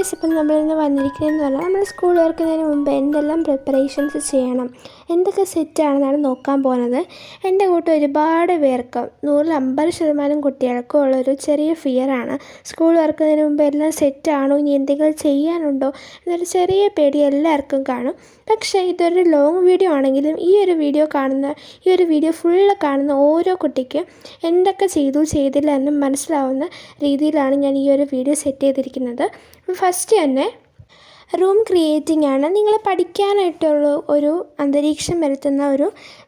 Guys, ഇപ്പം നമ്മളിന്ന് വന്നിരിക്കുന്നതെന്ന് പറഞ്ഞാൽ നമ്മൾ സ്കൂൾ തുറക്കുന്നതിന് മുമ്പ് എന്തെല്ലാം പ്രിപ്പറേഷൻസ് ചെയ്യണം, എന്തൊക്കെ സെറ്റാണെന്നാണ് നോക്കാൻ പോകുന്നത്. എൻ്റെ കൂട്ടം ഒരുപാട് പേർക്ക് 150% കുട്ടികൾക്കും ഉള്ളൊരു ചെറിയ ഫിയറാണ് സ്കൂൾ തുറക്കുന്നതിന് മുമ്പ് എല്ലാം സെറ്റാണോ, ഇനി എന്തെങ്കിലും ചെയ്യാനുണ്ടോ എന്നൊരു ചെറിയ പേടി എല്ലാവർക്കും കാണും. പക്ഷേ ഇതൊരു ലോങ് വീഡിയോ ആണെങ്കിലും ഈ ഒരു വീഡിയോ ഫുള്ള് കാണുന്ന ഓരോ കുട്ടിക്കും എന്തൊക്കെ ചെയ്തില്ല എന്നും മനസ്സിലാവുന്ന രീതിയിലാണ് ഞാൻ ഈ ഒരു വീഡിയോ സെറ്റ് ചെയ്തിരിക്കുന്നത്. ഫസ്റ്റ് തന്നെ റൂം ക്രിയേറ്റിംഗ് ആണ്. നിങ്ങൾ പഠിക്കാനായിട്ടുള്ള ഒരു അന്തരീക്ഷം വരുത്തുന്ന ഒരു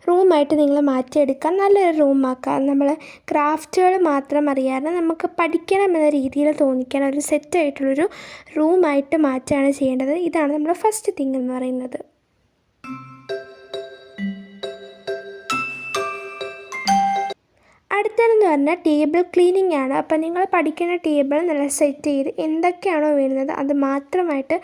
റൂമായിട്ട് നിങ്ങൾ മാറ്റിയെടുക്കുക. നല്ലൊരു റൂമാക്കുക. നമ്മൾ ക്രാഫ്റ്റുകൾ മാത്രം അറിയാതെ നമുക്ക് പഠിക്കണം എന്ന രീതിയിൽ തോന്നിക്കാൻ ഒരു സെറ്റായിട്ടുള്ളൊരു റൂമായിട്ട് മാറ്റുകയാണ് ചെയ്യേണ്ടത്. ഇതാണ് നമ്മുടെ ഫസ്റ്റ് തിങ് എന്ന് പറയുന്നത്. അടുത്തതെന്ന് പറഞ്ഞാൽ ടേബിൾ ക്ലീനിങ് ആണ്. അപ്പോൾ നിങ്ങൾ പഠിക്കുന്ന ടേബിൾ നല്ല സെറ്റ് ചെയ്ത് എന്തൊക്കെയാണോ വരുന്നത് അത് മാത്രമായിട്ട്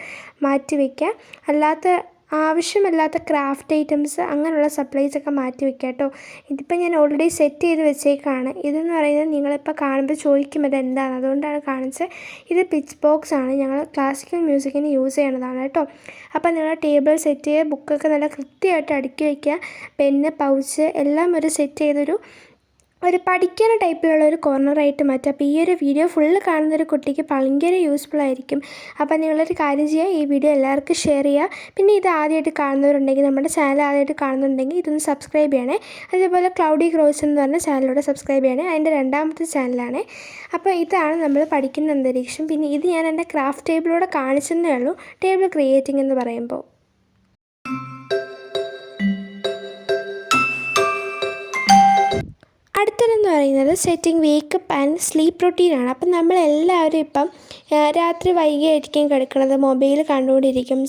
മാറ്റി വയ്ക്കുക. ആവശ്യമല്ലാത്ത ക്രാഫ്റ്റ് ഐറ്റംസ് അങ്ങനെയുള്ള സപ്ലൈസൊക്കെ മാറ്റി വയ്ക്കുക കേട്ടോ. ഇതിപ്പോൾ ഞാൻ ഓൾറെഡി സെറ്റ് ചെയ്ത് വെച്ചേക്കാണ്. ഇതെന്ന് പറയുന്നത് നിങ്ങളിപ്പോൾ കാണുമ്പോൾ ചോദിക്കും ഇതെന്താണ്, അതുകൊണ്ടാണ് കാണിച്ചത്. ഇത് പിച്ച് ബോക്സ് ആണ്. ഞങ്ങൾ ക്ലാസിക്കൽ മ്യൂസിക്കിന് യൂസ് ചെയ്യണതാണ് കേട്ടോ. അപ്പോൾ നിങ്ങൾ ടേബിൾ സെറ്റ് ചെയ്യുക, ബുക്കൊക്കെ നല്ല കൃത്യമായിട്ട് അടുക്കി വയ്ക്കുക. പെന്ന്, പൗച്ച് എല്ലാം ഒരു സെറ്റ് ചെയ്തൊരു പഠിക്കുന്ന ടൈപ്പിലുള്ള ഒരു കോർണറായിട്ട് മാറ്റുക. അപ്പോൾ ഈ ഒരു വീഡിയോ ഫുള്ള് കാണുന്നൊരു കുട്ടിക്ക് ഭയങ്കര യൂസ്ഫുൾ ആയിരിക്കും. അപ്പോൾ നിങ്ങളൊരു കാര്യം ചെയ്യുക, ഈ വീഡിയോ എല്ലാവർക്കും ഷെയർ ചെയ്യുക. പിന്നെ ഇത് ആദ്യമായിട്ട് കാണുന്നവരുണ്ടെങ്കിൽ, നമ്മുടെ ചാനൽ ആദ്യമായിട്ട് കാണുന്നുണ്ടെങ്കിൽ ഇതൊന്ന് സബ്സ്ക്രൈബ് ചെയ്യണേ. അതേപോലെ ക്ലൗഡി ക്രോസ് എന്ന് പറഞ്ഞ ചാനലിലൂടെ സബ്സ്ക്രൈബ് ചെയ്യണേ. അതിൻ്റെ രണ്ടാമത്തെ ചാനലാണ്. അപ്പോൾ ഇതാണ് നമ്മൾ പഠിക്കുന്ന അന്തരീക്ഷം. പിന്നെ ഇത് ഞാൻ എൻ്റെ ക്രാഫ്റ്റ് ടേബിളിലൂടെ കാണിച്ചതേ ഉള്ളൂ, ടേബിൾ ക്രിയേറ്റിംഗ് എന്ന് പറയുമ്പോൾ. അടുത്തതെന്ന് പറയുന്നത് സെറ്റിംഗ് വേക്കപ്പ് ആൻഡ് സ്ലീപ്പ് റൊട്ടീനാണ്. അപ്പം നമ്മളെല്ലാവരും ഇപ്പം രാത്രി വൈകിയായിരിക്കും കിടക്കുന്നത്, മൊബൈൽ കണ്ടുകൊണ്ടിരിക്കും,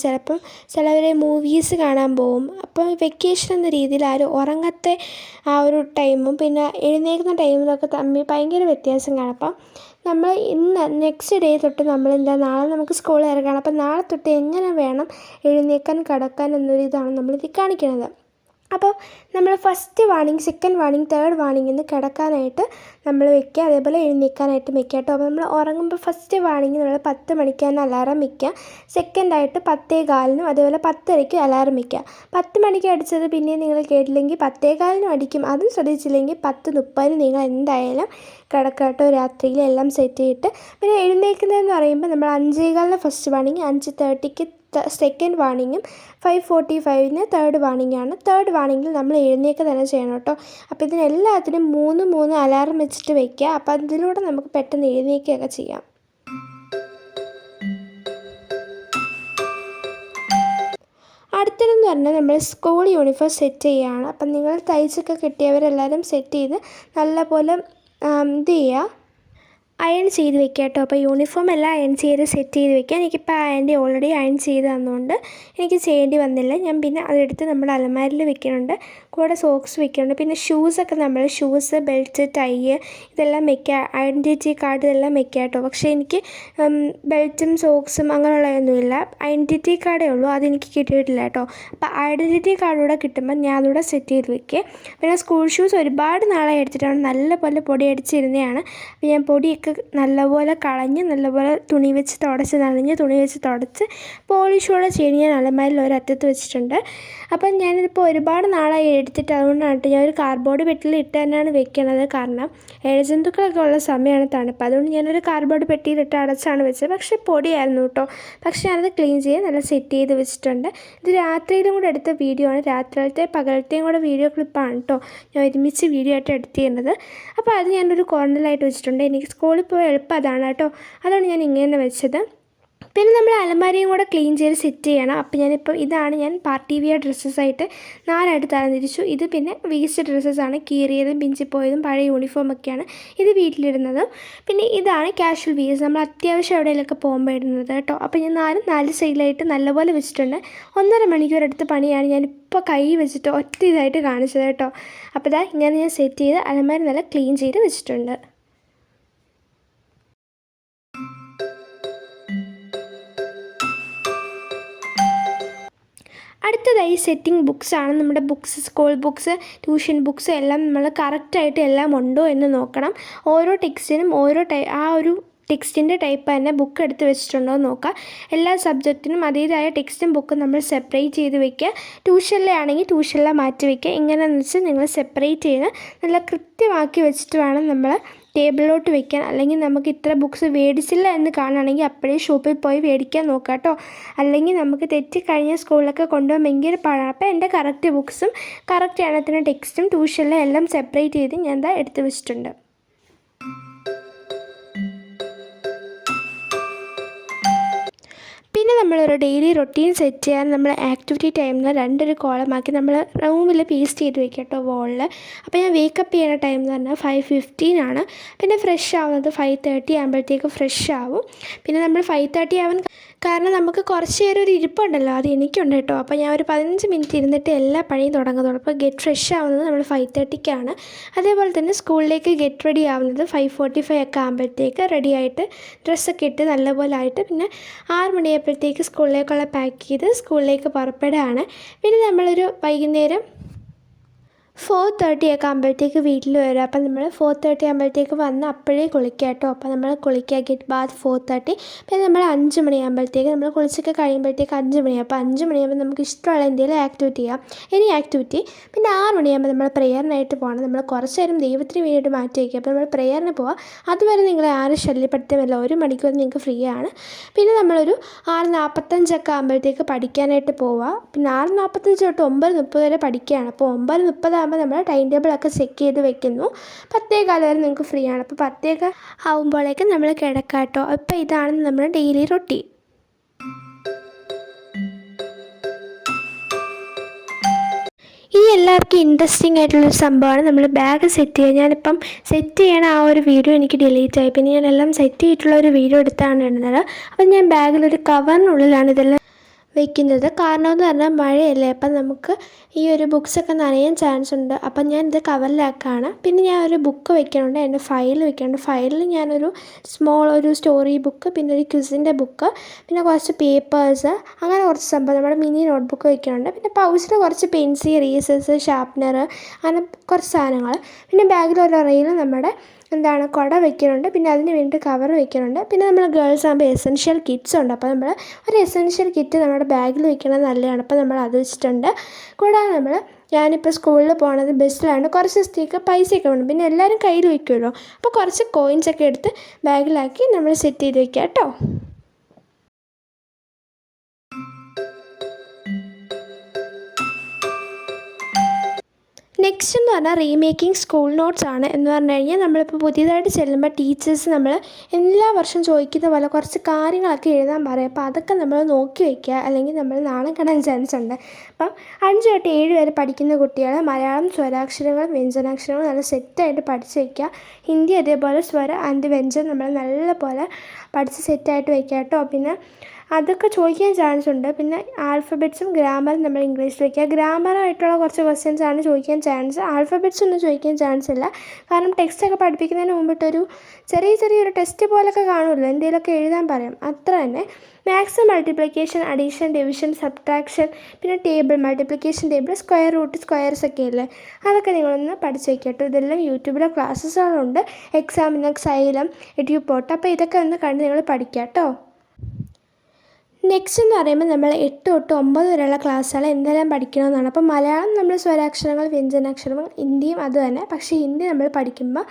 ചിലവർ മൂവീസ് കാണാൻ പോകും. അപ്പം വെക്കേഷൻ എന്ന രീതിയിൽ ആരും ഉറങ്ങത്തെ ആ ഒരു ടൈമും പിന്നെ എഴുന്നേൽക്കുന്ന ടൈമിലൊക്കെ തമ്മിൽ ഭയങ്കര വ്യത്യാസം കാണും. അപ്പം നമ്മൾ നെക്സ്റ്റ് ഡേ തൊട്ട് നാളെ നമുക്ക് സ്കൂളിൽ ഇറങ്ങണം. അപ്പം നാളെ തൊട്ട് എങ്ങനെ വേണം എഴുന്നേൽക്കാൻ, കിടക്കാൻ എന്നൊരിതാണ് നമ്മളിത് കാണിക്കുന്നത്. അപ്പോൾ നമ്മൾ first warning, second warning, third warning എന്ന് കിടക്കാനായിട്ട് നമ്മൾ വയ്ക്കുക. അതേപോലെ എഴുന്നേൽക്കാനായിട്ട് വയ്ക്കുക കേട്ടോ. അപ്പോൾ നമ്മൾ ഉറങ്ങുമ്പോൾ ഫസ്റ്റ് വാർണിംഗ് നമ്മൾ 10 മണിക്ക് തന്നെ അലാറം വയ്ക്കുക. സെക്കൻഡായിട്ട് 10:15 അതേപോലെ 10:30 അലാറം വയ്ക്കുക. 10 മണിക്ക് അടിച്ചത് പിന്നെ നിങ്ങൾ കേട്ടില്ലെങ്കിൽ 10:15 അടിക്കും. അതും ശ്രദ്ധിച്ചില്ലെങ്കിൽ 10:30 നിങ്ങൾ എന്തായാലും കിടക്കുക കേട്ടോ. രാത്രിയിൽ എല്ലാം സെറ്റ് ചെയ്തിട്ട് പിന്നെ എഴുന്നേൽക്കുന്നതെന്ന് പറയുമ്പോൾ നമ്മൾ 5:15 ഫസ്റ്റ് വാർണിംഗ്, 5:30 സെക്കൻഡ് വാർണിങ്ങും 5:45 തേർഡ് വാർണിംഗാണ്. തേർഡ് വാർണിങ്ങിൽ നമ്മൾ എഴുന്നേൽക്കുക തന്നെ ചെയ്യണം കേട്ടോ. അപ്പോൾ ഇതിനെല്ലാത്തിനും 3 അലാറം വെച്ചിട്ട് വയ്ക്കുക. അപ്പോൾ അതിലൂടെ നമുക്ക് പെട്ടെന്ന് എഴുന്നേൽക്കുകയൊക്കെ ചെയ്യാം. അടുത്തതെന്ന് പറഞ്ഞാൽ നമ്മൾ സ്കൂൾ യൂണിഫോം സെറ്റ് ചെയ്യുകയാണ്. അപ്പം നിങ്ങൾ തയ്ച്ചൊക്കെ കിട്ടിയവരെല്ലാവരും സെറ്റ് ചെയ്ത് നല്ലപോലെ ചെയ്യുക, അയൺ ചെയ്ത് വെക്കുക കേട്ടോ. അപ്പോൾ യൂണിഫോം എല്ലാം അയൺ ചെയ്ത് സെറ്റ് ചെയ്ത് വെക്കുക. എനിക്കിപ്പോൾ ആൻറ്റി ഓൾറെഡി അയൺ ചെയ്ത് തന്നുകൊണ്ട് എനിക്ക് ചെയ്യേണ്ടി വന്നില്ല. ഞാൻ പിന്നെ അതെടുത്ത് നമ്മുടെ അലമാരിൽ വെക്കുന്നുണ്ട്. കൂടെ സോക്സ് വെക്കുന്നുണ്ട്. പിന്നെ ഷൂസൊക്കെ ഷൂസ്, ബെൽറ്റ്, ടൈ ഇതെല്ലാം വെക്കുക. ഐഡൻറ്റിറ്റി കാർഡ് ഇതെല്ലാം വെക്കുക കേട്ടോ. പക്ഷേ എനിക്ക് ബെൽറ്റും സോക്സും അങ്ങനെയുള്ളതൊന്നുമില്ല. ഐഡൻറ്റിറ്റി കാർഡേ ഉള്ളൂ, അതെനിക്ക് കിട്ടിയിട്ടില്ല കേട്ടോ. അപ്പോൾ ഐഡൻറ്റിറ്റി കാർഡ് കൂടെ കിട്ടുമ്പോൾ ഞാൻ അതുകൂടെ സെറ്റ് ചെയ്ത് വെക്കുക. പിന്നെ സ്കൂൾ ഷൂസ് ഒരുപാട് നാളെ എടുത്തിട്ടാണ് നല്ലപോലെ പൊടി അടിച്ചിരുന്നതാണ്. അപ്പോൾ ഞാൻ പൊടിയൊക്കെ നല്ലപോലെ കളഞ്ഞ് നല്ലപോലെ തുണി വെച്ച് തുടച്ച് പോളിഷോടെ ചെയ്ത് ഞാൻ അലമാരിൽ ഒരറ്റത്ത് വെച്ചിട്ടുണ്ട്. അപ്പം ഞാനിതിപ്പോൾ ഒരുപാട് നാളായി എടുത്തിട്ട്, അതുകൊണ്ടാണ് ഞാൻ ഒരു കാർഡ്ബോർഡ് പെട്ടിയിൽ ഇട്ട് തന്നെയാണ് വെക്കുന്നത്. കാരണം ഇഴജന്തുക്കളൊക്കെ ഉള്ള സമയമാണ് തണുപ്പ്, അതുകൊണ്ട് ഞാനൊരു കാർഡ്ബോർഡ് പെട്ടിയിലിട്ട് അടച്ചാണ് വെച്ചത്. പക്ഷേ പൊടിയായിരുന്നു കേട്ടോ. പക്ഷേ ഞാനത് ക്ലീൻ ചെയ്ത് നല്ല സെറ്റ് ചെയ്ത് വെച്ചിട്ടുണ്ട്. ഇത് രാത്രിയിലും കൂടെ എടുത്ത വീഡിയോ ആണ്. രാത്രിയിലത്തെ പകലത്തെയും കൂടെ വീഡിയോ ക്ലിപ്പാണ് കേട്ടോ ഞാൻ ഒരുമിച്ച് വീഡിയോ ആയിട്ട് എഡിറ്റ് ചെയ്യുന്നത്. അപ്പോൾ അത് ഞാനൊരു കോർണറിലായിട്ട് വെച്ചിട്ടുണ്ട്. എനിക്ക് സ്കൂളിൽ പോയി എളുപ്പം അതാണ് കേട്ടോ, അതുകൊണ്ട് ഞാൻ ഇങ്ങനെ വെച്ചത്. പിന്നെ നമ്മൾ അലമാരയും കൂടെ ക്ലീൻ ചെയ്ത് സെറ്റ് ചെയ്യണം. അപ്പോൾ ഞാൻ പാർട്ടി വിയർ ഡ്രസ്സസായിട്ട് 4ആയിട്ട് തരംതിരിച്ചു. ഇത് പിന്നെ വേസ്റ്റ് ഡ്രസ്സസാണ്, കീറിയതും പിഞ്ചിപ്പോയതും പഴയ യൂണിഫോമൊക്കെയാണ് ഇത് വീട്ടിലിടുന്നത്. പിന്നെ ഇതാണ് കാഷ്വൽ വിയേഴ്സ്, നമ്മൾ അത്യാവശ്യം എവിടെയെങ്കിലൊക്കെ പോകുമ്പോൾ ഇടുന്നത് കേട്ടോ. അപ്പോൾ ഞാൻ 4 സൈഡിലായിട്ട് നല്ലപോലെ വെച്ചിട്ടുണ്ട്. 1.5 മണിക്കൂർ എടുത്ത പണിയാണ് ഞാനിപ്പോൾ കൈ വെച്ചിട്ട് ഒറ്റ ഇതായിട്ട് കാണിച്ചത് കേട്ടോ. അപ്പോൾ ഇങ്ങനെ ഞാൻ സെറ്റ് ചെയ്ത് അലമാര നല്ല ക്ലീൻ ചെയ്ത് വെച്ചിട്ടുണ്ട്. അടുത്തതായി സെറ്റിംഗ് ബുക്സാണ്. നമ്മുടെ books, school books, tuition books എല്ലാം നമ്മൾ കറക്റ്റായിട്ട് എല്ലാം ഉണ്ടോ എന്ന് നോക്കണം. ഓരോ ടെക്സ്റ്റിനും ഓരോ ആ ഒരു ടെക്സ്റ്റിൻ്റെ ടൈപ്പ് തന്നെ ബുക്ക് എടുത്ത് വെച്ചിട്ടുണ്ടോ എന്ന് നോക്കുക. എല്ലാ സബ്ജക്റ്റിനും അതേതായ ടെക്സ്റ്റും ബുക്കും നമ്മൾ സെപ്പറേറ്റ് ചെയ്ത് വെക്കുക. ട്യൂഷനിലെ ആണെങ്കിൽ ട്യൂഷനിലെ മാറ്റി വയ്ക്കുക. എങ്ങനെയാണെന്ന് വെച്ചാൽ നിങ്ങൾ സെപ്പറേറ്റ് ചെയ്ത് നല്ല കൃത്യമാക്കി വെച്ചിട്ട് വേണം നമ്മൾ ടേബിളിലോട്ട് വെക്കാൻ. അല്ലെങ്കിൽ നമുക്ക് ഇത്ര ബുക്ക്സ് മേടിച്ചില്ല എന്ന് കാണുകയാണെങ്കിൽ അപ്പോഴേ ഷോപ്പിൽ പോയി മേടിക്കാൻ നോക്കുക കേട്ടോ. അല്ലെങ്കിൽ നമുക്ക് തെറ്റിക്കഴിഞ്ഞാൽ സ്കൂളിലൊക്കെ കൊണ്ടുപോകാൻ ഭയങ്കര പാടാണ്. അപ്പോൾ എൻ്റെ കറക്റ്റ് ബുക്സും കറക്റ്റ് എണ്ണത്തിന് ടെക്സ്റ്റും ട്യൂഷനിലെ എല്ലാം സെപ്പറേറ്റ് ചെയ്ത് ഞാൻ എന്താ എടുത്ത് വെച്ചിട്ടുണ്ട്. പിന്നെ നമ്മളൊരു ഡെയിലി റൊട്ടീൻ സെറ്റ് ചെയ്യാൻ നമ്മൾ ആക്ടിവിറ്റി ടൈമിൽ 2 കോളമാക്കി നമ്മൾ റൂമിൽ പേസ്റ്റ് ചെയ്ത് വെക്കുക കേട്ടോ, വോളിൽ. അപ്പോൾ ഞാൻ വേക്കപ്പ് ചെയ്യുന്ന ടൈം എന്ന് പറഞ്ഞാൽ 5:15 ആണ്. പിന്നെ ഫ്രഷ് ആവുന്നത് 5:30 ആകുമ്പോഴത്തേക്ക് ഫ്രഷ് ആവും. പിന്നെ നമ്മൾ 5:30 ആവാൻ കാരണം നമുക്ക് കുറച്ച് നേരം ഒരു ഇരിപ്പുണ്ടല്ലോ, അത് എനിക്കുണ്ട് കേട്ടോ. അപ്പോൾ ഞാൻ ഒരു 15 മിനിറ്റ് ഇരുന്നിട്ട് എല്ലാ പണിയും തുടങ്ങുന്നുള്ളൂ. അപ്പോൾ ഗെറ്റ് ഫ്രഷ് ആവുന്നത് നമ്മൾ 5:30-ക്കാണ്. അതേപോലെ തന്നെ സ്കൂളിലേക്ക് ഗെറ്റ് റെഡി ആവുന്നത് 5:45 ഒക്കെ ആകുമ്പോഴത്തേക്ക് റെഡി ആയിട്ട് ഡ്രസ്സൊക്കെ ഇട്ട് നല്ലപോലെ ആയിട്ട് പിന്നെ 6 മണിയായപ്പോഴത്തേക്ക് സ്കൂളിലേക്കുള്ള പാക്ക് ചെയ്ത് സ്കൂളിലേക്ക് പുറപ്പെടുകയാണ്. പിന്നെ നമ്മളൊരു വൈകുന്നേരം 4:30 ഒക്കെ ആകുമ്പോഴത്തേക്ക് വീട്ടിൽ വരും. അപ്പം നമ്മൾ 4:30 ആകുമ്പോഴത്തേക്ക് വന്ന് അപ്പോഴേ കുളിക്കുക കേട്ടോ. അപ്പോൾ നമ്മൾ കുളിക്കുക, ഗെറ്റ് ബാത്ത് 4:30. പിന്നെ നമ്മൾ 5 മണിയാകുമ്പോഴത്തേക്ക് നമ്മൾ കുളിച്ചൊക്കെ കഴിയുമ്പോഴത്തേക്ക് 5 മണിയാകും. അപ്പോൾ 5 മണിയാകുമ്പോൾ നമുക്ക് ഇഷ്ടമുള്ള എന്തെങ്കിലും ആക്ടിവിറ്റി ചെയ്യാം, എനി ആക്ടിവിറ്റി. പിന്നെ 6 മണിയാകുമ്പോൾ നമ്മൾ പ്രെയറിനായിട്ട് പോകണം. നമ്മൾ കുറച്ച് നേരം ദൈവത്തിന് വേണ്ടിയിട്ട് മാറ്റി വയ്ക്കുക. അപ്പോൾ നമ്മൾ പ്രെയറിന് പോവാം. അതുവരെ നിങ്ങളെ ആരും ശല്യപ്പെടുത്തുമില്ല, 1 മണിക്കൂർ നിങ്ങൾക്ക് ഫ്രീ ആണ്. പിന്നെ നമ്മളൊരു 6:45 ഒക്കെ ആകുമ്പോഴത്തേക്ക് പഠിക്കാനായിട്ട് പോവുക. പിന്നെ 6:45 തൊട്ട് 9:30 വരെ പഠിക്കുകയാണ്. അപ്പോൾ 9:30 നമ്മൾ ടൈം ടേബിളൊക്കെ ചെക്ക് ചെയ്ത് വെക്കുന്നു. 10:15 വരെ നിങ്ങൾക്ക് ഫ്രീ ആണ്. അപ്പോൾ 10:15 ആകുമ്പോഴേക്കും നമ്മൾ കിടക്കാം കേട്ടോ. അപ്പോൾ ഇതാണ് നമ്മുടെ ഡെയിലി റൊട്ടീൻ. ഇനി എല്ലാവർക്കും ഇൻട്രസ്റ്റിംഗ് ആയിട്ടുള്ളൊരു സംഭവമാണ് നമ്മൾ ബാഗ് സെറ്റ് ചെയ്യുക. ഞാനിപ്പം സെറ്റ് ചെയ്യണ ആ ഒരു വീഡിയോ എനിക്ക് ഡിലീറ്റ് ആയി. പിന്നെ ഞാനെല്ലാം സെറ്റ് ചെയ്തിട്ടുള്ള ഒരു വീഡിയോ എടുത്താണ് ഇടുന്നത്. അപ്പം ഞാൻ ബാഗിലൊരു കവറിനുള്ളിലാണ് ഇതെല്ലാം വെക്കുന്നത്. കാരണം എന്ന് പറഞ്ഞാൽ മഴയല്ലേ, അപ്പം നമുക്ക് ഈ ഒരു ബുക്സൊക്കെ നനയാൻ ചാൻസ് ഉണ്ട്. അപ്പം ഞാൻ ഇത് കവറിലാക്കാണ്. പിന്നെ ഞാൻ ഒരു ബുക്ക് വെക്കുന്നുണ്ട്, എൻ്റെ ഫയൽ വെക്കുന്നുണ്ട്. ഫയലിൽ ഞാനൊരു ഒരു സ്റ്റോറി ബുക്ക്, പിന്നെ ഒരു ക്വിസിൻ്റെ ബുക്ക്, പിന്നെ കുറച്ച് പേപ്പേഴ്സ്, അങ്ങനെ കുറച്ച് സംഭവം നമ്മുടെ മിനി നോട്ട്ബുക്ക് വെക്കുന്നുണ്ട്. പിന്നെ പൗച്ചിൽ കുറച്ച് പെൻസിൽ, ഇറേസേഴ്സ്, ഷാർപ്നർ, അങ്ങനെ കുറച്ച് സാധനങ്ങൾ. പിന്നെ ബാഗിലൊരു റെയിൽ നമ്മുടെ കുട വെക്കുന്നുണ്ട്. പിന്നെ അതിന് വേണ്ടി കവർ വെക്കുന്നുണ്ട്. പിന്നെ നമ്മൾ ഗേൾസ് ആകുമ്പോൾ എസെൻഷ്യൽ കിറ്റ്സ് ഉണ്ട്. അപ്പോൾ നമ്മൾ ഒരു എസെൻഷ്യൽ കിറ്റ് നമ്മുടെ ബാഗിൽ വെക്കുന്നത് നല്ലതാണ്. അപ്പോൾ നമ്മൾ അത് വെച്ചിട്ടുണ്ട്. കൂടാതെ ഞാനിപ്പോൾ സ്കൂളിൽ പോകുന്നത് ബസ്സിലാണ്. കുറച്ച് ദിവസത്തേക്ക് പൈസയൊക്കെ വേണം. പിന്നെ എല്ലാവരും കയ്യിൽ വയ്ക്കുമല്ലോ, അപ്പോൾ കുറച്ച് കോയിൻസൊക്കെ എടുത്ത് ബാഗിലാക്കി നമ്മൾ സെറ്റ് ചെയ്ത് വയ്ക്കുക കേട്ടോ. നെക്സ്റ്റ് എന്ന് പറഞ്ഞാൽ റീമേക്കിംഗ് സ്കൂൾ നോട്ട്സ് ആണ്. എന്ന് പറഞ്ഞു കഴിഞ്ഞാൽ നമ്മളിപ്പോൾ പുതിയതായിട്ട് ചെല്ലുമ്പോൾ ടീച്ചേഴ്സ് നമ്മൾ എല്ലാ വർഷം ചോദിക്കുന്ന പോലെ കുറച്ച് കാര്യങ്ങളൊക്കെ എഴുതാൻ പറയും. അപ്പോൾ അതൊക്കെ നമ്മൾ നോക്കി വയ്ക്കുക, അല്ലെങ്കിൽ നമ്മൾ നാളെ കാണാൻ ചാൻസ് ഉണ്ട്. അപ്പം 5 തൊട്ട് 7 വരെ പഠിക്കുന്ന കുട്ടികൾ മലയാളം സ്വരാക്ഷരങ്ങളും വ്യഞ്ജനാക്ഷരങ്ങളും നല്ല സെറ്റായിട്ട് പഠിച്ച് വയ്ക്കുക. ഹിന്ദി അതേപോലെ സ്വര ആൻഡ് വ്യഞ്ജനം നമ്മൾ നല്ലപോലെ പഠിച്ച് സെറ്റായിട്ട് വയ്ക്കുക കേട്ടോ. പിന്നെ അതൊക്കെ ചോദിക്കാൻ ചാൻസ് ഉണ്ട്. പിന്നെ ആൽഫബറ്റ്സും ഗ്രാമറും നമ്മൾ ഇംഗ്ലീഷിൽ വയ്ക്കുക. ഗ്രാമറായിട്ടുള്ള കുറച്ച് ക്വസ്റ്റ്യൻസാണ് ചോദിക്കാൻ ചാൻസ്. ആൽഫബറ്റ്സ് ഒന്നും ചോദിക്കാൻ ചാൻസ് ഇല്ല. കാരണം ടെക്സ്റ്റൊക്കെ പഠിപ്പിക്കുന്നതിന് മുമ്പിട്ടൊരു ചെറിയൊരു ടെസ്റ്റ് പോലൊക്കെ കാണുമല്ലോ, എന്തെങ്കിലുമൊക്കെ എഴുതാൻ പറയും, അത്ര തന്നെ. Maths multiplication, addition, division, subtraction, പിന്നെ table, multiplication table, square root, squares ഒക്കെ ഇല്ലേ, അതൊക്കെ നിങ്ങളൊന്ന് പഠിച്ച് വയ്ക്കുക കേട്ടോ. ഇതെല്ലാം യൂട്യൂബിലെ ക്ലാസ്സസുകളുണ്ട്, എക്സാമിന് സൈലം, എഡ്യൂപോർട്ട്. അപ്പോൾ ഇതൊക്കെ ഒന്ന് കണ്ട് നിങ്ങൾ പഠിക്കുക കേട്ടോ. നെക്സ്റ്റ് എന്ന് പറയുമ്പോൾ നമ്മൾ 8 തൊട്ട് 9 വരെയുള്ള ക്ലാസ്സുകൾ എന്തെല്ലാം പഠിക്കണമെന്നാണ്. അപ്പോൾ മലയാളം നമ്മൾ സ്വരാക്ഷരങ്ങൾ, വ്യഞ്ജനാക്ഷരങ്ങൾ, ഹിന്ദിയും അത് തന്നെ. പക്ഷേ ഹിന്ദി നമ്മൾ പഠിക്കുമ്പോൾ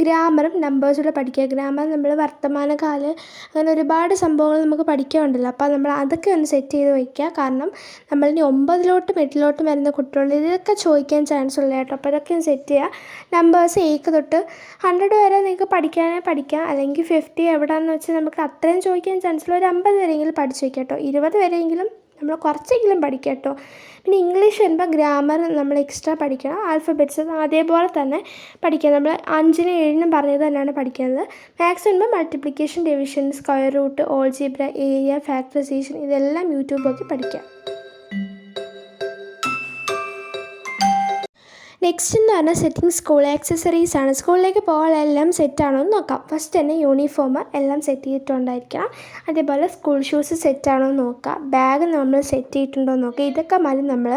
ഗ്രാമറും നമ്പേഴ്സൂടെ പഠിക്കുക. ഗ്രാമർ നമ്മൾ വർത്തമാനകാല അങ്ങനെ ഒരുപാട് സംഭവങ്ങൾ നമുക്ക് പഠിക്കാനുണ്ടല്ലോ. അപ്പോൾ നമ്മൾ അതൊക്കെ ഒന്ന് സെറ്റ് ചെയ്ത് വയ്ക്കുക. കാരണം നമ്മളിനി 9 8 വരുന്ന കുട്ടികൾ ഇതൊക്കെ ചോദിക്കാൻ ചാൻസ് ഉള്ള കേട്ടോ. അപ്പോൾ അതൊക്കെ ഒന്ന് സെറ്റ് ചെയ്യുക. നമ്പേഴ്സ് 1 തൊട്ട് 100 വരെ നിങ്ങൾക്ക് പഠിക്കാം, അല്ലെങ്കിൽ 50 എവിടെയാണെന്ന് വെച്ചാൽ നമുക്ക് അത്രയും ചോദിക്കാൻ ചാൻസ് ഉള്ള ഒരു 50 വരെയെങ്കിലും പഠിച്ച് വയ്ക്കുക കേട്ടോ. 20 വരെയെങ്കിലും നമ്മൾ കുറച്ചെങ്കിലും പഠിക്കുക കേട്ടോ. പിന്നെ ഇംഗ്ലീഷ് വരുമ്പോൾ ഗ്രാമർ നമ്മൾ എക്സ്ട്രാ പഠിക്കണം. ആൽഫബറ്റ്സ് അതേപോലെ തന്നെ പഠിക്കുക. നമ്മൾ 5നും 7നും പറഞ്ഞത് തന്നെയാണ് പഠിക്കുന്നത്. മാത്സ് വരുമ്പോൾ multiplication, division, square root, algebra, area, factorisation, ഇതെല്ലാം യൂട്യൂബ് നോക്കി പഠിക്കുക. നെക്സ്റ്റ് എന്ന് പറഞ്ഞാൽ സെറ്റിംഗ് സ്കൂൾ ആക്സസറീസ് ആണ്. സ്കൂളിലേക്ക് പോകാനെല്ലാം സെറ്റാണോ എന്ന് നോക്കാം. ഫസ്റ്റ് തന്നെ യൂണിഫോം എല്ലാം സെറ്റ് ചെയ്തിട്ടുണ്ടായിരിക്കണം. അതേപോലെ സ്കൂൾ ഷൂസ് സെറ്റാണോ എന്ന് നോക്കുക. ബാഗ് നമ്മൾ സെറ്റ് ചെയ്തിട്ടുണ്ടോ എന്ന് നോക്കുക. ഇതൊക്കെ മതി നമ്മൾ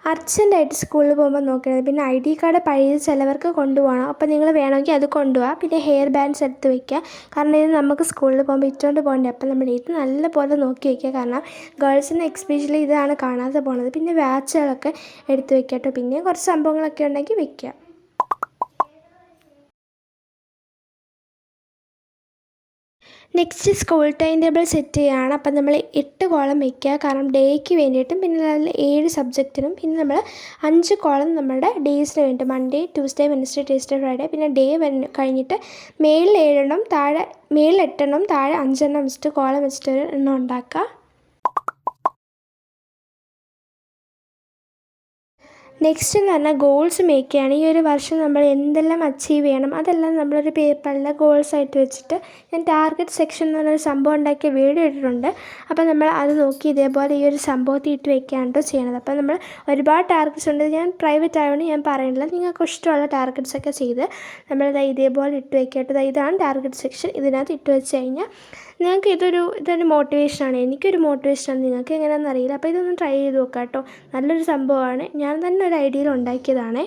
അർജൻറ്റായിട്ട് സ്കൂളിൽ പോകുമ്പോൾ നോക്കരുത്. പിന്നെ ID കാർഡ് പഴയത് ചിലവർക്ക് കൊണ്ടുപോകണം. അപ്പോൾ നിങ്ങൾ വേണമെങ്കിൽ അത് കൊണ്ടുപോകാം. പിന്നെ ഹെയർ ബാൻഡ്സ് എടുത്ത് വയ്ക്കുക. കാരണം ഇത് നമുക്ക് സ്കൂളിൽ പോകുമ്പോൾ ഇട്ടുകൊണ്ട് പോകണ്ടേ. അപ്പോൾ നമ്മൾ ഇത് നല്ലപോലെ നോക്കി വയ്ക്കുക. കാരണം ഗേൾസിന് എക്സ്പെഷ്യലി ഇതാണ് കാണാതെ പോകുന്നത്. പിന്നെ വാച്ചുകളൊക്കെ എടുത്ത് വയ്ക്കുക കേട്ടോ. പിന്നെ കുറച്ച് സംഭവങ്ങളൊക്കെ ഉണ്ടെങ്കിൽ വയ്ക്കുക. Next school time table set ചെയ്യുകയാണ്. അപ്പം നമ്മൾ 8 കോളം വയ്ക്കുക. കാരണം ഡേയ്ക്ക് വേണ്ടിയിട്ടും പിന്നെ അതിൽ 7 സബ്ജക്റ്റിനും പിന്നെ നമ്മൾ 5 കോളം നമ്മുടെ ഡേയ്സിന് വേണ്ടി Monday, Tuesday, Wednesday, Thursday, Friday. പിന്നെ ഡേ കഴിഞ്ഞിട്ട് മേളിൽ 7 എണ്ണം മേളിൽ 8 എണ്ണം താഴെ 5 എണ്ണം വെച്ചിട്ട് കോളം വെച്ചിട്ട് ഒരു എണ്ണം ഉണ്ടാക്കുക. നെക്സ്റ്റ് എന്ന് പറഞ്ഞാൽ ഗോൾസ് മേക്ക് ചെയ്യാണ്. ഈ ഒരു വർഷം നമ്മൾ എന്തെല്ലാം അച്ചീവ് ചെയ്യണം അതെല്ലാം നമ്മളൊരു പേപ്പറിൽ ഗോൾസായിട്ട് വെച്ചിട്ട് ഞാൻ ടാർഗറ്റ് സെക്ഷൻ എന്ന് പറഞ്ഞൊരു സംഭവം ഉണ്ടാക്കിയ വീഡിയോ ഇട്ടിട്ടുണ്ട്. അപ്പോൾ നമ്മൾ അത് നോക്കി ഇതേപോലെ ഈ ഒരു സംഭവത്തിൽ ഇട്ട് വെക്കുകയാണ് കേട്ടോ ചെയ്യണത്. അപ്പോൾ നമ്മൾ ഒരുപാട് ടാർഗറ്റ്സ് ഉണ്ട്. ഞാൻ പ്രൈവറ്റ് ആയതുകൊണ്ട് ഞാൻ പറയുന്നില്ല. നിങ്ങൾക്ക് ഇഷ്ടമുള്ള ടാർഗറ്റ്സൊക്കെ ചെയ്ത് നമ്മൾ ഇതേപോലെ ഇട്ട് വെക്കുക. ഇതാണ് ടാർഗറ്റ് സെക്ഷൻ. ഇതിനകത്ത് ഇട്ട് വെച്ച് കഴിഞ്ഞാൽ നിങ്ങൾക്ക് ഇതൊരു മോട്ടിവേഷനാണ്. എനിക്കൊരു മോട്ടിവേഷനാണ്. നിങ്ങൾക്ക് എങ്ങനെയാണെന്ന് അറിയില്ല. അപ്പോൾ ഇതൊന്ന് ട്രൈ ചെയ്ത് നോക്കാം കേട്ടോ. നല്ലൊരു സംഭവമാണ്. ഞാൻ തന്നെ ഒരു ഐഡിയയിൽ ഉണ്ടാക്കിയതാണേ.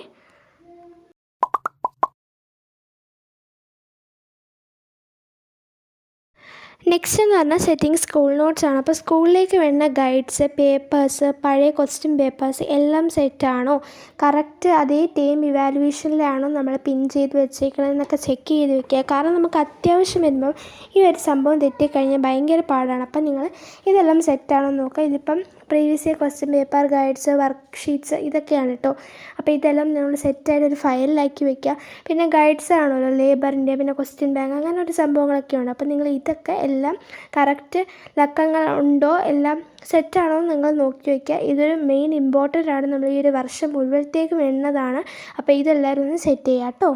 നെക്സ്റ്റ് എന്ന് പറഞ്ഞാൽ സെറ്റിംഗ് സ്കൂൾ നോട്ട്സ് ആണ്. അപ്പോൾ സ്കൂളിലേക്ക് വേണ്ട ഗൈഡ്സ്, പേപ്പേഴ്സ്, പഴയ ക്വസ്റ്റ്യൻ പേപ്പേഴ്സ് എല്ലാം സെറ്റാണോ, കറക്റ്റ് അതേ ടൈം ഇവാലുവേഷനിലാണോ നമ്മൾ പിൻ ചെയ്ത് വെച്ചേക്കണമെന്നൊക്കെ ചെക്ക് ചെയ്ത് വെക്കുക. കാരണം നമുക്ക് അത്യാവശ്യം വരുമ്പം ഈ ഒരു സംഭവം തെറ്റിക്കഴിഞ്ഞാൽ ഭയങ്കര പാടാണ്. അപ്പം നിങ്ങൾ ഇതെല്ലാം സെറ്റാണോ നോക്കുക. ഇതിപ്പം previous year question paper, guides, work sheets ഇതൊക്കെയാണ് കേട്ടോ. അപ്പോൾ ഇതെല്ലാം നമ്മൾ സെറ്റായിട്ട് ഒരു ഫയലിലാക്കി വെക്കുക. പിന്നെ ഗൈഡ്സ് ആണല്ലോ ലേബറിൻ്റെ, പിന്നെ ക്വസ്റ്റ്യൻ ബാങ്ക് അങ്ങനെ ഒരു സംഭവങ്ങളൊക്കെ ഉണ്ട്. അപ്പോൾ നിങ്ങൾ ഇതൊക്കെ എല്ലാം കറക്റ്റ് ലക്കങ്ങൾ ഉണ്ടോ എല്ലാം സെറ്റാണോ നിങ്ങൾ നോക്കി വയ്ക്കുക. ഇതൊരു മെയിൻ ഇമ്പോർട്ടൻ്റ് ആണ്. നമ്മൾ ഈ ഒരു വർഷം മുഴുവനത്തേക്ക് വേണ്ടതാണ്. അപ്പോൾ ഇതെല്ലാവരും ഒന്ന് സെറ്റ് ചെയ്യാം കേട്ടോ.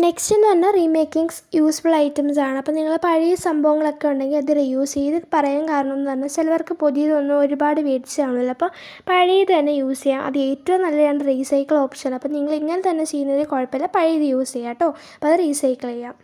നെക്സ്റ്റ് എന്ന് പറഞ്ഞാൽ റീമേക്കിങ്സ് യൂസ്ഫുൾ ഐറ്റംസ് ആണ്. അപ്പോൾ നിങ്ങൾ പഴയ സംഭവങ്ങളൊക്കെ ഉണ്ടെങ്കിൽ അത് റീയൂസ് ചെയ്ത് പറയാൻ കാരണം എന്ന് പറഞ്ഞാൽ ചിലവർക്ക് പുതിയതൊന്നും ഒരുപാട് മേടിച്ച് കാണുമല്ലോ. അപ്പോൾ പഴയത് തന്നെ യൂസ് ചെയ്യാം. അത് ഏറ്റവും നല്ലതാണ് റീസൈക്കിൾ ഓപ്ഷൻ. അപ്പോൾ നിങ്ങൾ ഇങ്ങനെ തന്നെ ചെയ്യുന്നത് കുഴപ്പമില്ല. പഴയത് യൂസ് ചെയ്യാം കേട്ടോ. അപ്പോൾ അത് റീസൈക്കിൾ ചെയ്യാം.